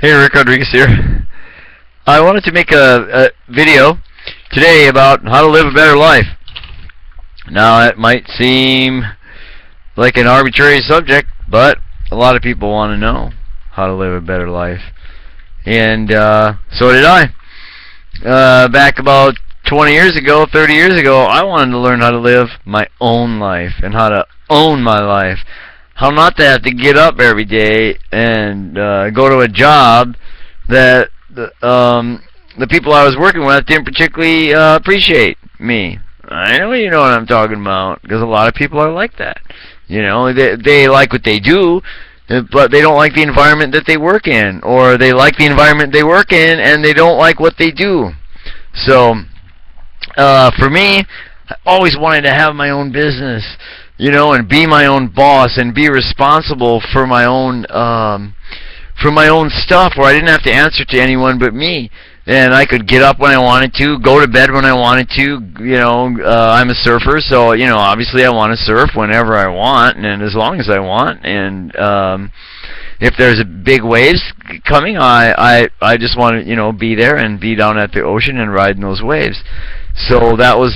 Hey, Rick Rodriguez here. I wanted to make a video today about how to live a better life. Now, it might seem like an arbitrary subject, but a lot of people want to know how to live a better life. And so did I. Back about 20 years ago, 30 years ago, I wanted to learn how to live my own life and how to own my life. How not to have to get up every day and go to a job that the people I was working with didn't particularly appreciate me. I know you know what I'm talking about, because a lot of people are like that. You know, they like what they do, but they don't like the environment that they work in, or they like the environment they work in and they don't like what they do. So, for me, I always wanted to have my own business, you know, and be my own boss and be responsible for my own stuff, where I didn't have to answer to anyone but me. And I could get up when I wanted to, go to bed when I wanted to. You know, I'm a surfer, so, you know, obviously I want to surf whenever I want and as long as I want. And if there's a big waves coming, I just want to, you know, be there and be down at the ocean and riding those waves. So that was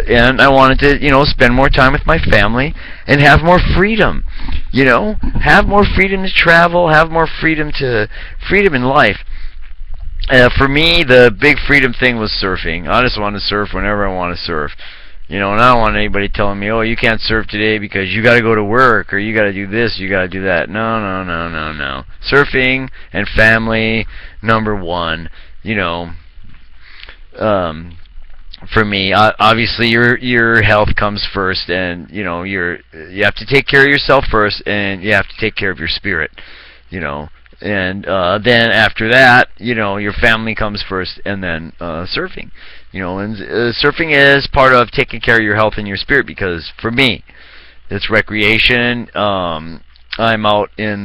and I wanted to, you know, spend more time with my family and have more freedom, you know, have more freedom to travel, have more freedom in life. For me, the big freedom thing was surfing. I just want to surf whenever I want to surf, you know, and I don't want anybody telling me, oh, you can't surf today because you got to go to work, or you got to do this, you got to do that. No. Surfing and family, number one, you know. For me, obviously your health comes first, and you know you have to take care of yourself first, and you have to take care of your spirit, you know, and then after that, you know, your family comes first, and then surfing, you know, and surfing is part of taking care of your health and your spirit, because for me, it's recreation. I'm out in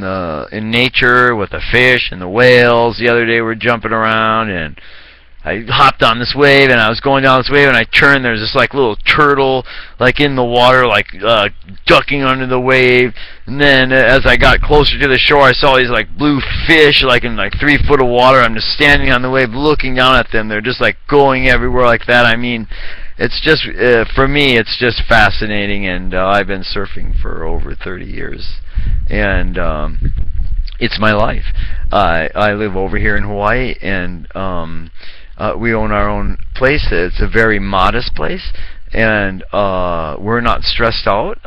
nature with the fish and the whales. The other day we're jumping around, and I hopped on this wave, and I was going down this wave, and I turned. There's this like little turtle, like in the water, like ducking under the wave. And then as I got closer to the shore, I saw these like blue fish, like in like 3 foot of water. I'm just standing on the wave, looking down at them. They're just like going everywhere like that. I mean, it's just for me, it's just fascinating. And I've been surfing for over 30 years, and it's my life. I live over here in Hawaii, and we own our own place. It's a very modest place, and we're not stressed out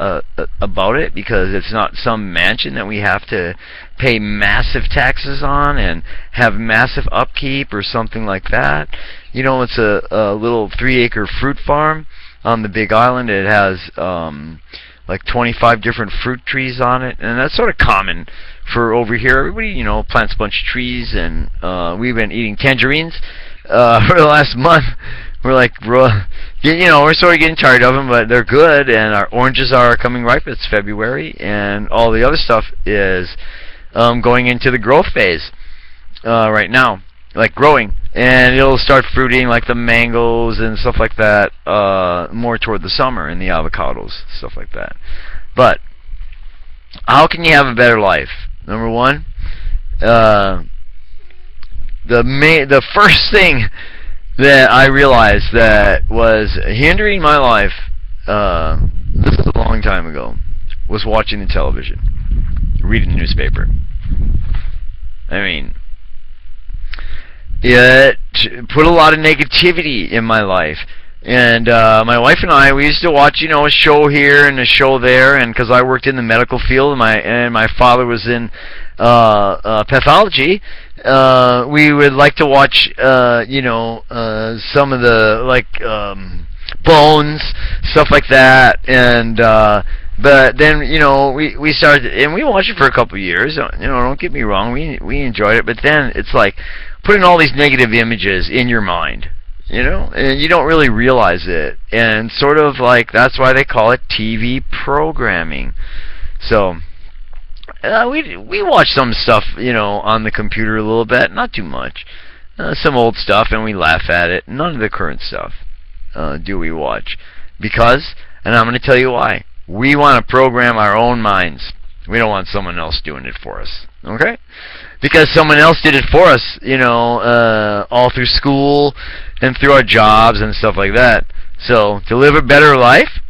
about it, because it's not some mansion that we have to pay massive taxes on and have massive upkeep or something like that. You know, it's a little 3-acre fruit farm on the Big Island. It has like 25 different fruit trees on it, and that's sort of common for over here. Everybody, you know, plants a bunch of trees, and we've been eating tangerines for the last month. We're like, you know, we're sort of getting tired of them, but they're good, and our oranges are coming ripe. It's February, and all the other stuff is going into the growth phase right now, like growing, and it'll start fruiting, like the mangoes and stuff like that, more toward the summer, and the avocados, stuff like that. But how can you have a better life? Number one, the first thing that I realized that was hindering my life, this is a long time ago, was watching the television, reading the newspaper. I mean, it put a lot of negativity in my life. And my wife and I, we used to watch, you know, a show here and a show there, and because I worked in the medical field, and my father was in pathology, we would like to watch, you know, some of the like bones, stuff like that, and but then, you know, we started, and we watched it for a couple of years. You know, don't get me wrong, we enjoyed it, but then it's like putting all these negative images in your mind. You know, and you don't really realize it, and sort of like that's why they call it TV programming. So we watch some stuff, you know, on the computer a little bit, not too much, some old stuff, and we laugh at it. None of the current stuff do we watch, because, and I'm going to tell you why. We want to program our own minds. We don't want someone else doing it for us. Okay? Because someone else did it for us, all through school and through our jobs and stuff like that. So, to live a better life,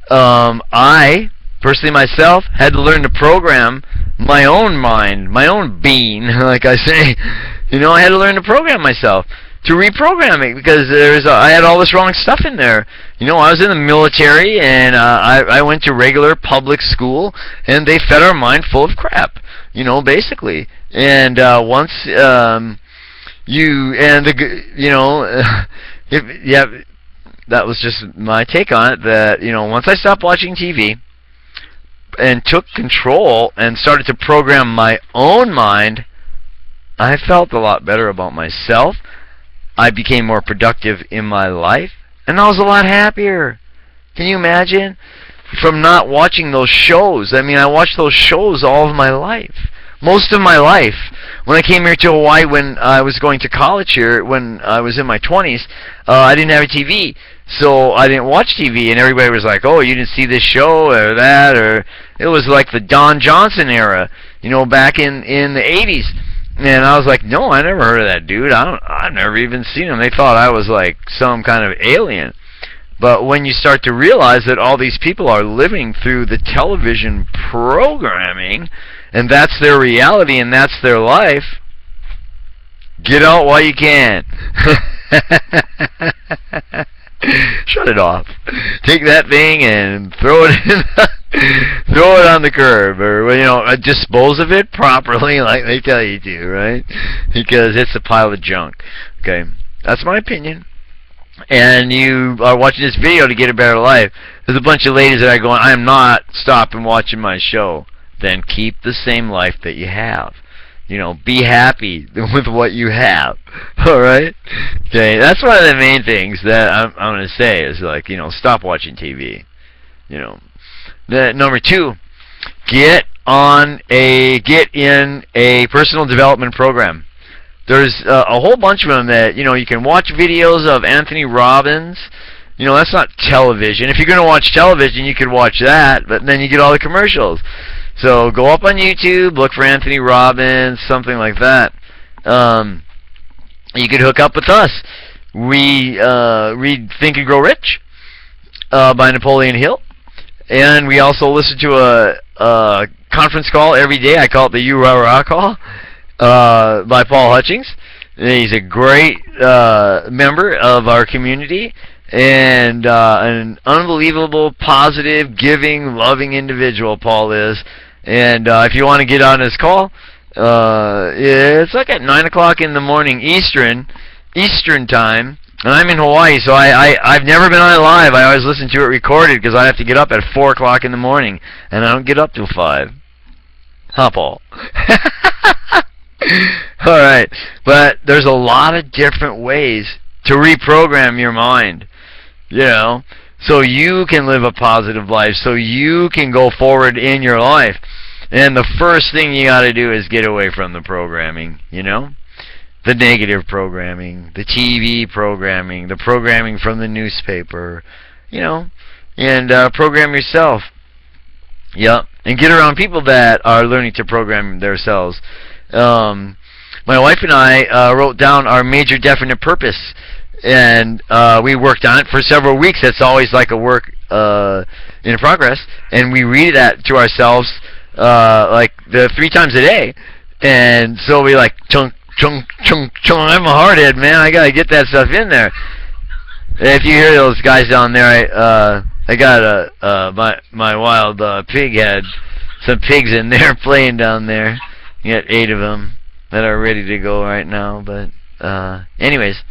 I, personally myself, had to learn to program my own mind, my own being, like I say. I had to learn to program myself, to reprogram it, because I had all this wrong stuff in there. I was in the military, and I went to regular public school, and they fed our mind full of crap, basically. And once that was just my take on it, that, once I stopped watching TV and took control and started to program my own mind, I felt a lot better about myself. I became more productive in my life, and I was a lot happier. Can you imagine? From not watching those shows. I mean, I watched those shows all of my life. Most of my life. When I came here to Hawaii, when I was going to college here, when I was in my 20s, I didn't have a TV. So I didn't watch TV, and everybody was like, "Oh, you didn't see this show or that," or it was like the Don Johnson era, back in the 80s. And I was like, "No, I never heard of that dude. I've never even seen him." They thought I was like some kind of alien. But when you start to realize that all these people are living through the television programming, and that's their reality and that's their life, get out while you can. Shut it off. Take that thing and throw it throw it on the curb, or dispose of it properly, like they tell you to, right? Because it's a pile of junk. Okay, that's my opinion. And you are watching this video to get a better life. There's a bunch of ladies that are going, "I am not stopping watching my show." Then keep the same life that you have. Be happy with what you have. All right? Okay, that's one of the main things that I'm going to say is, like, stop watching TV. Number 2, get in a personal development program. There's a whole bunch of them that, you can watch videos of Anthony Robbins. That's not television. If you're going to watch television, you could watch that, but then you get all the commercials. So go up on YouTube, look for Anthony Robbins, something like that. You could hook up with us. We read Think and Grow Rich by Napoleon Hill. And we also listen to a conference call every day. I call it the U-Rah-Rah call by Paul Hutchings. He's a great member of our community, and an unbelievable, positive, giving, loving individual Paul is. And if you want to get on his call, it's like at 9 o'clock in the morning Eastern time. And I'm in Hawaii, so I've never been on it live. I always listen to it recorded because I have to get up at 4 o'clock in the morning, and I don't get up till 5. Huh, Paul? All right, but there's a lot of different ways to reprogram your mind, so you can live a positive life, so you can go forward in your life. And the first thing you got to do is get away from the programming, the negative programming, the TV programming, the programming from the newspaper, and program yourself. Yep, and get around people that are learning to program themselves. My wife and I wrote down our major definite purpose, and we worked on it for several weeks. That's always like a work in progress, and we read that to ourselves like 3 times a day. And so we like chunk. I'm a hardhead, man. I gotta get that stuff in there. If you hear those guys down there, I got my wild pig had some pigs in there playing down there. You got 8 of them that are ready to go right now. But anyways,